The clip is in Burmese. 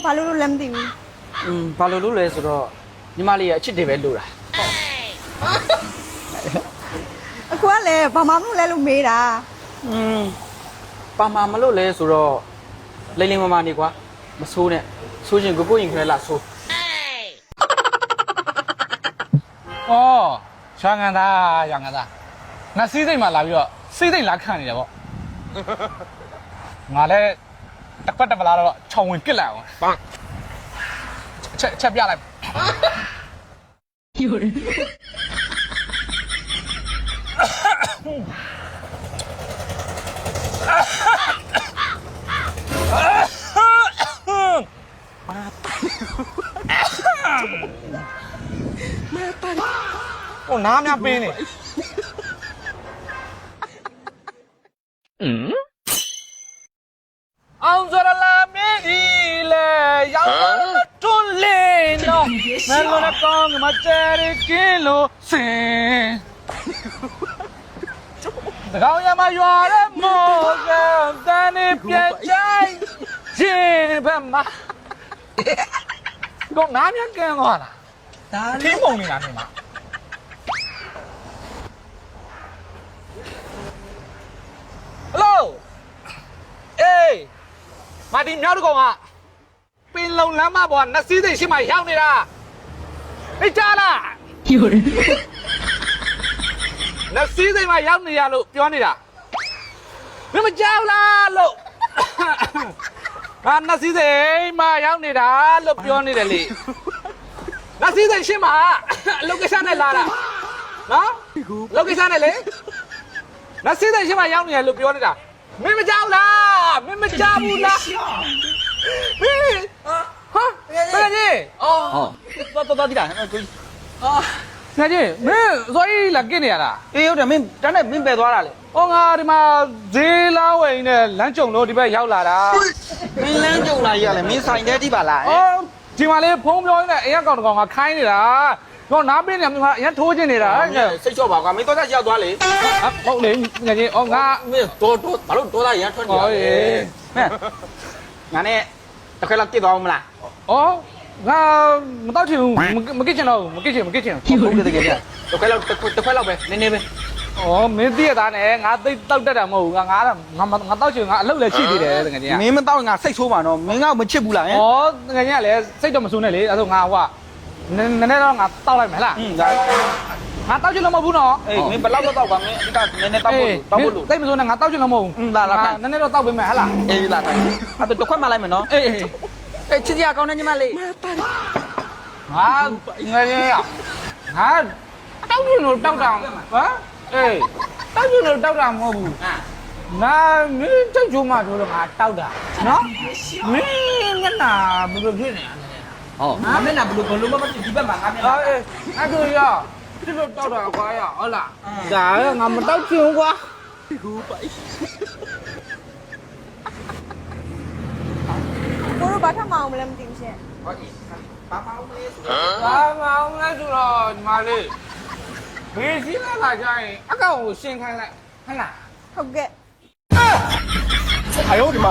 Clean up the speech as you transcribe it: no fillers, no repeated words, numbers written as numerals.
ဘာလို့လဲမသိဘူးဘာလို့လို့လဲဆိုတော့ညီမလေးရဲ့အချစ်တွေပဲလို့တာ အခုကလည်းဘာမှမလုပ်လဲလို့မေးတာ ပါမမလို့လဲဆိုတော့လိမ့်လိမ့်မမနေကွာမဆိုးနဲ့ဆိုးချင်းကိုရင်ခဲလာဆိုး အော်ရွှာငံသားရွာငံသားငါစီးစိတ်မှလာပြီးတော့စီးစိတ်လာခံနေတယ်ပေါ့ငါလည်းတစ်ပတ်တစ်ပလားတော့ခြုံဝင်ကစ်လိုက်အောင်ပန်းချက်ပြလိုက်有人我拿面杯呢。အောင်စရလာမင်းဒီလေရောက်တွန်းလင်းတော့မလို့နဲ့ကောင်းမကျရကင်းလို့စင်တကောင်ရမရွာရဲမောကတန်နေပြချိုင်ရှင်ဘက်မှာကောနားမြန်ကန်သွားလားဒါလေးပုံနေတာနေမှာဟယ်လိုအေးမာဒီမြောက်တကောင်ကပင်လုံလမ်းမပေါ်ကနစီးစိတ်ရှိမှရောက်နေတာသိကြလားယူရနစီးစိတ်မှရောက်နေရလို့ပြောနေတာမင်းမကြောက်လားလို့ငါနစီးစိတ်မှရောက်နေတာလို့ပြောနေတယ်လေနစီးစိတ်ရှိမှအလုပ်ကိစ္စနဲ့လာတာနော်အလုပ်ကိစ္စနဲ့လေနစီးစိတ်ရှိမှရောက်နေရလို့ပြောနေတာမင်းမကြောက်လားမင်းမကြောက်ဘူးလားမင်းဟာဘယ်ကြီးအော်တော်တိတာကိုငါကြီးမင်းဇော်ကြီးလာกินနေရလားအေးဟုတ်တယ်မင်းတန်းနဲ့မင်းပယ်သွားတာလေဩငါဒီမှာဈေးလာဝိန်နဲ့လမ်းကြုံလို့ဒီဘက်ရောက်လာတာမင်းလမ်းကြုံလာရလဲမင်းဆိုင်တဲ့တိပါလားဩဒီမှာလေးဖုံးပြောနေတဲ့အရင်ကောင်တကောင်ကခိုင်းနေတာတော့နားပင်းနေမှာအရင်ထိုးချင်နေတာစိတ်ချော့ပါကွာမင်းတော့ရောက်သွားလေဟုတ်လေငါကြီးဩငါမင်းတော်ဘာလို့တော်လာရထွက်နေရလဲမင်းငါနဲ့တစ်ခါလောက်ကြည့်သွားမလားဩငါမတော့ချင်ဘူးမကစ်ချင်တော့မကစ်ချင်ဟုတ်တယ်တကယ်ကြတစ်ခါလောက်ပဲနည်းနည်းပဲဩမင်းသိရတာနဲ့ငါသိတောက်တတ်တာမဟုတ်ဘူးငါတောက်ချင်ငါအလုပ်လည်းရှိသေးတယ်တကယ်ကြီးမင်းမတော့ငါစိတ်ဆိုးပါတော့မင်းကမချစ်ဘူးလားဩတကယ်ကြီးကလည်းစိတ်တော့မဆိုးနဲ့လေအဲ့ဒါဆိုငါဟိုနည်းနည်းတော့ငါတောက်လိုက်မယ်ဟလားငါတောက်ချင်လို့မဟုတ်ဘူးနော်အေးမင်းဘယ်လောက်တော့ကွာမင်းအဓိကနည်းနည်းတောက်ဖို့လို့သိမစိုးနဲ့ငါတောက်ချင်လို့မဟုတ်ဘူးလာနည်းနည်းတော့တောက်ပေးမယ်ဟလားအေးလာတိုင်းအဲ့တော့တစ်ခွက်မှလိုက်မယ်နော်အေးချစ်စရာကောင်းတဲ့ညီမလေးငါငယ်လေးရငါတောက်ချင်လို့တောက်တာဟမ်အေးတောက်ချင်လို့တောက်တာမဟုတ်ဘူးငါမင်းတောက်ချုံမှဆိုတော့ငါတောက်တာနော်မင်းမျက်နှာဘယ်လိုဖြစ်နေလဲဟုတ်ငါမျက်နှာဘယ်လိုမှမဖြစ်ဒီဘက်မှာငါမျက်နှာအေးအဲ့ဒါရဒီလိုတောက်တာကွာရဟုတ်လားဒါကငါမတောက်ချင်ကွာကိုတို့ဘာထမအောင်မလဲမသိဘူးရှင်ဟုတ်ပြီဘာမအောင်မလဲဆိုတော့ညီမလေးဘေးစီးလာကြရင်အကောင်ကိုရှင်းခိုင်းလိုက်ဟဲ့လားဟုတ်ကဲ့哎呦我的妈！